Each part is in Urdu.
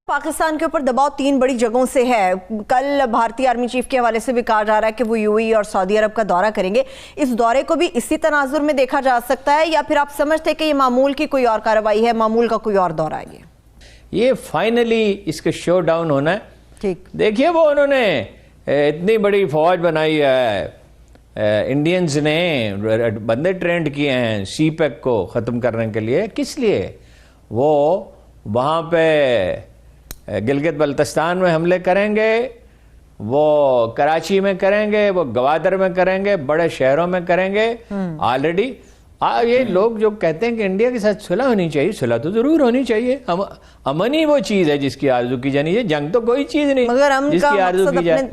پاکستان کے اوپر دباؤ 3 بڑی جگہوں سے ہے۔ کل بھارتی آرمی چیف کے حوالے سے بھی کہا جا رہا ہے کہ وہ یو اے ای اور سعودی عرب کا دورہ کریں گے۔ اس دورے کو بھی اسی تناظر میں دیکھا جا سکتا ہے یا پھر آپ سمجھتے کہ یہ معمول کی کوئی اور کارروائی ہے، معمول کا کوئی اور دورہ ہے؟ یہ فائنلی اس کا شو ڈاؤن ہونا ہے۔ ٹھیک، دیکھیے وہ انہوں نے اتنی بڑی فوج بنائی ہے، انڈینز نے بندے ٹرینڈ کیے ہیں سی پیک کو ختم کرنے کے لیے۔ کس لیے؟ وہ وہاں پہ گلگت بلتستان میں حملے کریں گے، وہ کراچی میں کریں گے، وہ گوادر میں کریں گے، بڑے شہروں میں کریں گے۔ آلریڈی یہ لوگ جو کہتے ہیں کہ انڈیا کے ساتھ صلح ہونی چاہیے، صلح تو ضرور ہونی چاہیے۔ امن ہی وہ چیز ہے جس کی آرزو کی جانی ہے، جنگ تو کوئی چیز نہیں جس کی آرزو کی جائے۔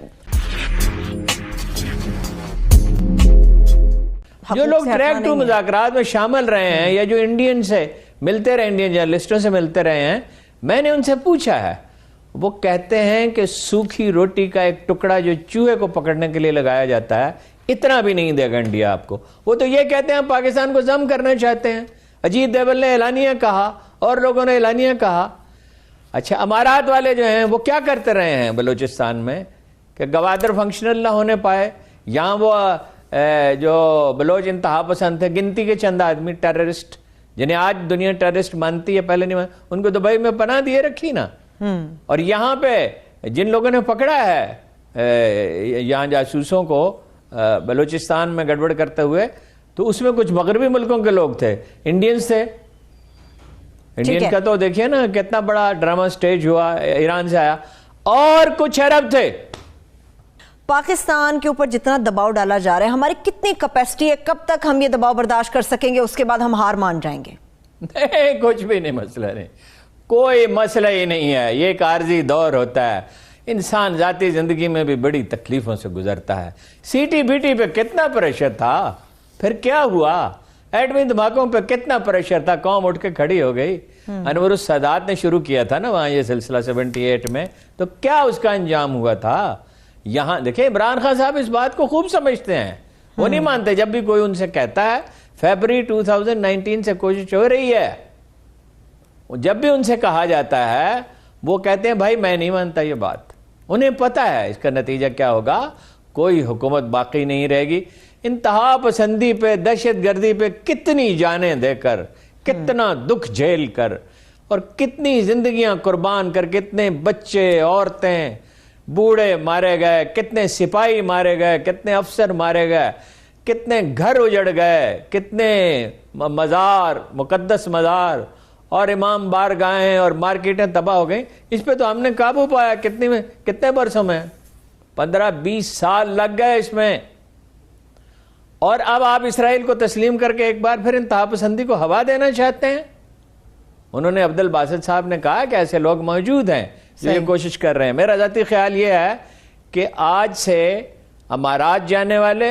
جو لوگ ٹریک ٹو مذاکرات میں شامل رہے ہیں یا جو انڈین سے ملتے رہے، انڈین جرنلسٹوں سے ملتے رہے ہیں، میں نے ان سے پوچھا ہے، وہ کہتے ہیں کہ سوکھی روٹی کا ایک ٹکڑا جو چوہے کو پکڑنے کے لیے لگایا جاتا ہے، اتنا بھی نہیں دے گا انڈیا آپ کو۔ وہ تو یہ کہتے ہیں پاکستان کو ضم کرنا چاہتے ہیں۔ اجیت دوول نے اعلانیہ کہا اور لوگوں نے اعلانیہ کہا۔ اچھا، امارات والے جو ہیں وہ کیا کرتے رہے ہیں بلوچستان میں کہ گوادر فنکشنل نہ ہونے پائے؟ یہاں وہ جو بلوچ انتہا پسند تھے، گنتی کے چند آدمی ٹیررسٹ جنہیں آج دنیا ٹیررسٹ مانتی ہے، پہلے نہیں ان کو دبئی میں پناہ دیے رکھی نا۔ اور یہاں پہ جن لوگوں نے پکڑا ہے یہاں جاسوسوں کو بلوچستان میں گڑبڑ کرتے ہوئے، تو اس میں کچھ مغربی ملکوں کے لوگ تھے، انڈینز تھے۔ انڈین کا تو دیکھیے نا کتنا بڑا ڈرامہ سٹیج ہوا، ایران سے آیا، اور کچھ عرب تھے۔ پاکستان کے اوپر جتنا دباؤ ڈالا جا رہا ہے، ہماری کتنی کیپیسٹی ہے؟ کب تک ہم یہ دباؤ برداشت کر سکیں گے؟ اس کے بعد ہم ہار مان جائیں گے؟ نہیں، کچھ بھی نہیں، مسئلہ نہیں، کوئی مسئلہ ہی نہیں ہے۔ یہ ایک عارضی دور ہوتا ہے۔ انسان ذاتی زندگی میں بھی بڑی تکلیفوں سے گزرتا ہے۔ سی ٹی بی ٹی پہ کتنا پریشر تھا، پھر کیا ہوا؟ ایٹمی دھماکوں پہ کتنا پریشر تھا، قوم اٹھ کے کھڑی ہو گئی۔ انور السادات نے شروع کیا تھا نا وہاں یہ سلسلہ 78 میں، تو کیا اس کا انجام ہوا تھا؟ یہاں دیکھیں عمران خان صاحب اس بات کو خوب سمجھتے ہیں، وہ نہیں مانتے۔ جب بھی کوئی ان سے کہتا ہے، فیبری 2019 سے کوشش ہو رہی ہے، جب بھی ان سے کہا جاتا ہے وہ کہتے ہیں بھائی میں نہیں مانتا یہ بات۔ انہیں پتہ ہے اس کا نتیجہ کیا ہوگا، کوئی حکومت باقی نہیں رہے گی۔ انتہا پسندی پہ، دہشت گردی پہ کتنی جانیں دے کر، کتنا دکھ جھیل کر، اور کتنی زندگیاں قربان کر، کتنے بچے، عورتیں، بوڑھے مارے گئے، کتنے سپاہی مارے گئے، کتنے افسر مارے گئے، کتنے گھر اجڑ گئے، کتنے مزار، مقدس مزار اور امام بارگاہیں اور مارکیٹیں تباہ ہو گئیں۔ اس پہ تو ہم نے قابو پایا کتنے برسوں میں؟ 15-20 سال لگ گئے اس میں۔ اور اب آپ اسرائیل کو تسلیم کر کے ایک بار پھر انتہا پسندی کو ہوا دینا چاہتے ہیں؟ انہوں نے عبد الباسط صاحب نے کہا کہ ایسے لوگ موجود ہیں جو یہ کوشش کر رہے ہیں۔ میرا ذاتی خیال یہ ہے کہ آج سے امارات جانے والے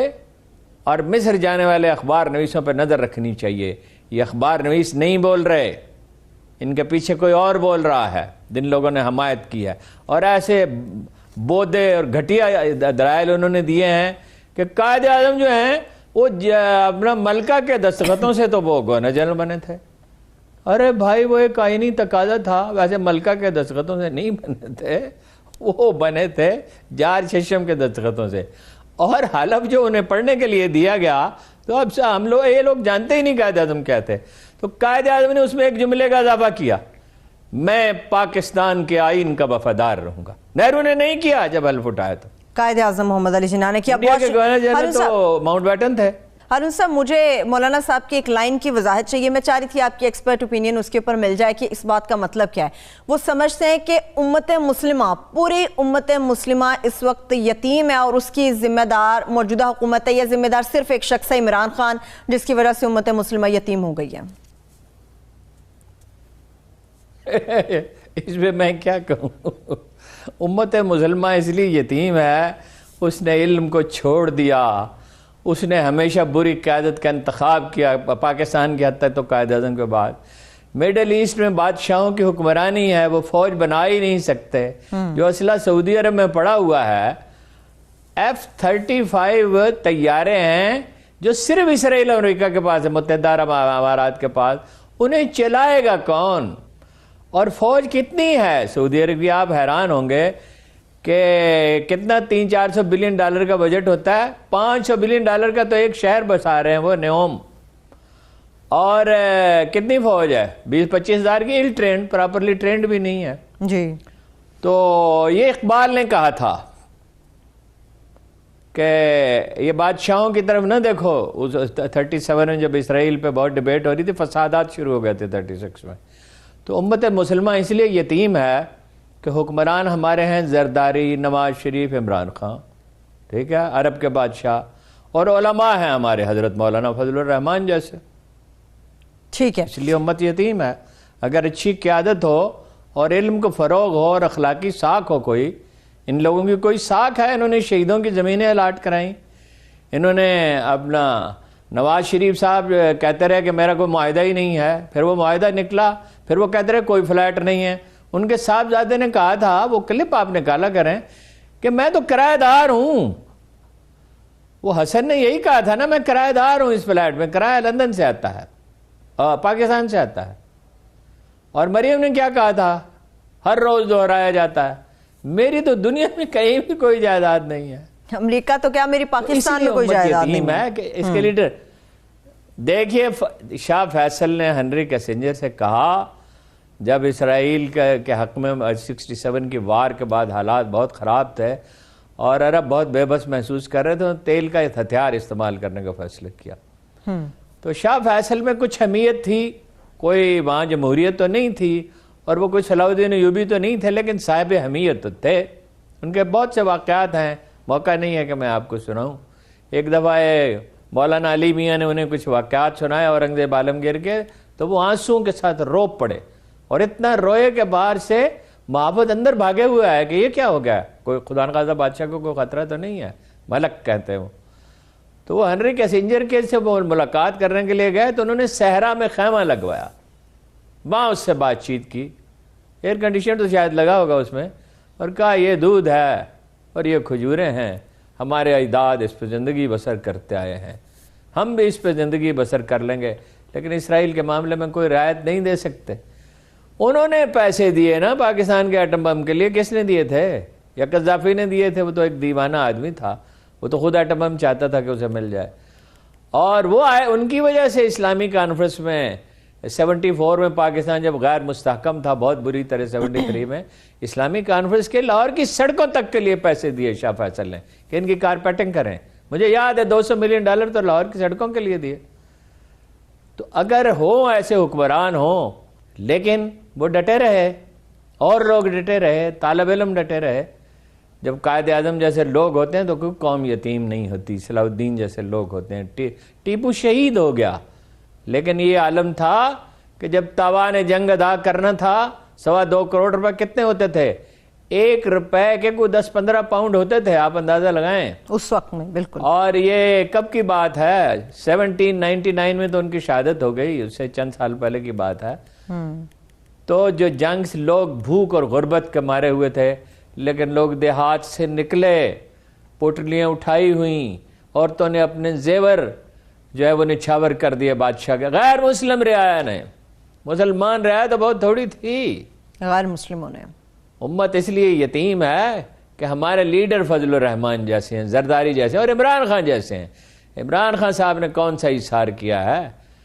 اور مصر جانے والے اخبار نویسوں پہ نظر رکھنی چاہیے۔ یہ اخبار نویس نہیں بول رہے، ان کے پیچھے کوئی اور بول رہا ہے جن لوگوں نے حمایت کی ہے، اور ایسے بودے اور گھٹیا دلائل انہوں نے دیے ہیں کہ قائد اعظم جو ہیں وہ اپنا ملکہ کے دستخطوں سے تو وہ گورنر جنرل بنے تھے۔ ارے بھائی وہ ایک آئینی تقاضا تھا، ویسے ملکہ کے دستخطوں سے نہیں بنے تھے، وہ بنے تھے جارج ششم کے دستخطوں سے۔ اور حلف جو انہیں پڑھنے کے لیے دیا گیا، تو اب ہم لوگ یہ لوگ جانتے ہی نہیں قائد اعظم کیا تھے۔ تو قائد اعظم نے اس میں ایک جملے کا اضافہ کیا، میں پاکستان کے آئین کا وفادار رہوں گا۔ نہرو نے نہیں کیا جب حلف اٹھایا تو۔ قائد اعظم محمد علی جناح نے کیا۔ انڈیا کے گورنر جنرل تو ماؤنٹ بیٹن تھے۔ ہارون صاحب، مجھے مولانا صاحب کی ایک لائن کی وضاحت چاہیے، میں چاہ رہی تھی آپ کی ایکسپرٹ اوپینین اس کے اوپر مل جائے کہ اس بات کا مطلب کیا ہے۔ وہ سمجھتے ہیں کہ امت مسلمہ، پوری امت مسلمہ اس وقت یتیم ہے، اور اس کی ذمہ دار موجودہ حکومت ہے، یا ذمہ دار صرف ایک شخص ہے عمران خان، جس کی وجہ سے امت مسلمہ یتیم ہو گئی ہے؟ اس میں میں کیا کہوں، امت مسلمہ اس لیے یتیم ہے، اس نے علم کو چھوڑ دیا، اس نے ہمیشہ بری قیادت کا انتخاب کیا، پاکستان کی حد تک تو قائد اعظم کے بعد۔ میڈل ایسٹ میں بادشاہوں کی حکمرانی ہے، وہ فوج بنا ہی نہیں سکتے۔ جو اسلحہ سعودی عرب میں پڑا ہوا ہے، F-35 طیارے ہیں جو صرف اسرائیل اور امریکہ کے پاس ہے، متحدہ عرب امارات کے پاس، انہیں چلائے گا کون؟ اور فوج کتنی ہے سعودی عرب کی؟ آپ حیران ہوں گے کہ کتنا 300-400 بلین ڈالر کا بجٹ ہوتا ہے، 500 بلین ڈالر کا تو ایک شہر بسا رہے ہیں وہ نیوم، اور کتنی فوج ہے؟ 20-25 ہزار کی، ایل ٹرینڈ، پراپرلی ٹرینڈ بھی نہیں ہے جی۔ تو یہ اقبال نے کہا تھا کہ یہ بادشاہوں کی طرف نہ دیکھو۔ 37 میں جب اسرائیل پہ بہت ڈیبیٹ ہو رہی تھی، فسادات شروع ہو گئے تھے 36 میں، تو امت مسلمہ اس لیے یتیم ہے کہ حکمران ہمارے ہیں زرداری، نواز شریف، عمران خان، ٹھیک ہے، عرب کے بادشاہ، اور علماء ہیں ہمارے حضرت مولانا فضل الرحمان جیسے، ٹھیک ہے، اس لیے امت یتیم ہے۔ اگر اچھی قیادت ہو اور علم کو فروغ ہو اور اخلاقی ساکھ ہو، کوئی ان لوگوں کی کوئی ساکھ ہے، انہوں نے شہیدوں کی زمینیں الاٹ کرائیں، انہوں نے اپنا نواز شریف صاحب کہتے رہے کہ میرا کوئی معاہدہ ہی نہیں ہے، پھر وہ معاہدہ نکلا، پھر وہ کہتے رہے کوئی فلیٹ نہیں ہے۔ ان کے صاحبزادے نے کہا تھا، وہ کلپ آپ نکالا کریں، کہ میں تو کرایہ دار ہوں۔ وہ حسن نے یہی کہا تھا نا، میں کرایہ دار ہوں اس فلیٹ میں، کرایہ لندن سے آتا ہے، پاکستان سے آتا ہے۔ اور مریم نے کیا کہا تھا؟ ہر روز دہرایا جاتا ہے، میری تو دنیا میں کہیں بھی کوئی جائیداد نہیں ہے۔ امریکہ تو کیا، میری پاکستان میں کوئی جائیداد نہیں ہے کہ اس کے لیڈر دیکھیے، شاہ فیصل نے ہنری کیسنجر سے کہا جب اسرائیل کے حق میں 67 کی وار کے بعد حالات بہت خراب تھے اور عرب بہت بے بس محسوس کر رہے تھے، تیل کا ہتھیار استعمال کرنے کا فیصلہ کیا۔ تو شاہ فیصل میں کچھ حمیت تھی، کوئی وہاں جمہوریت تو نہیں تھی، اور وہ کوئی صلاح الدین ایوبی تو نہیں تھے، لیکن صاحب حمیت تو تھے۔ ان کے بہت سے واقعات ہیں، موقع نہیں ہے کہ میں آپ کو سناؤں۔ ایک دفعہ مولانا علی میاں نے انہیں کچھ واقعات سنائے اورنگزیب عالمگیر کے، تو وہ آنسوں کے ساتھ رو پڑے، اور اتنا روئے کہ باہر سے محافظ اندر بھاگے ہوئے آئے کہ یہ کیا ہو گیا، کوئی خدا نخواستہ بادشاہ کو کوئی خطرہ تو نہیں ہے، ملک کہتے ہیں وہ۔ تو وہ ہنری کیسنجر کے سے وہ ملاقات کرنے کے لیے گئے، تو انہوں نے صحرا میں خیمہ لگوایا، وہاں اس سے بات چیت کی، ایئر کنڈیشن تو شاید لگا ہوگا اس میں، اور کہا یہ دودھ ہے اور یہ کھجوریں ہیں، ہمارے اجداد اس پہ زندگی بسر کرتے آئے ہیں، ہم بھی اس پہ زندگی بسر کر لیں گے، لیکن اسرائیل کے معاملے میں کوئی رعایت نہیں دے سکتے۔ انہوں نے پیسے دیے نا پاکستان کے ایٹم بم کے لیے، کس نے دیے تھے؟ یا قذافی نے دیے تھے؟ وہ تو ایک دیوانہ آدمی تھا، وہ تو خود ایٹم بم چاہتا تھا کہ اسے مل جائے، اور وہ آئے ان کی وجہ سے اسلامی کانفرنس میں 74 میں پاکستان جب غیر مستحکم تھا بہت بری طرح، 73 میں اسلامی کانفرنس کے لاہور کی سڑکوں تک کے لیے پیسے دیے شاہ فیصل نے کہ ان کی کارپیٹنگ کریں، مجھے یاد ہے 200 ملین ڈالر تو لاہور کی سڑکوں کے لیے دیے۔ تو اگر ہو ایسے حکمران ہوں، لیکن وہ ڈٹے رہے، اور لوگ ڈٹے رہے، طالب علم ڈٹے رہے۔ جب قائد اعظم جیسے لوگ ہوتے ہیں تو کوئی قوم یتیم نہیں ہوتی، صلاح الدین جیسے لوگ ہوتے ہیں۔ ٹیپو شہید ہو گیا، لیکن یہ عالم تھا کہ جب تاوان جنگ ادا کرنا تھا، 2.25 کروڑ روپے کتنے ہوتے تھے؟ 1 روپے کے کوئی 10-15 پاؤنڈ ہوتے تھے، آپ اندازہ لگائیں اس وقت میں۔ بالکل۔ اور یہ کب کی بات ہے؟ 1799 میں تو ان کی شہادت ہو گئی، اس سے چند سال پہلے کی بات ہے۔ تو جو جنگ سے لوگ بھوک اور غربت کے مارے ہوئے تھے، لیکن لوگ دیہات سے نکلے، پوٹلیاں اٹھائی ہوئیں، عورتوں نے اپنے زیور جو ہے وہ نچھاور کر دیے بادشاہ کے، غیر مسلم رعایا نے، مسلمان رعایا تو بہت تھوڑی تھی، غیر مسلموں نے۔ امت اس لیے یتیم ہے کہ ہمارے لیڈر فضل الرحمان جیسے ہیں، زرداری جیسے، اور عمران خان جیسے ہیں۔ عمران خان صاحب نے کون سا اثار کیا ہے؟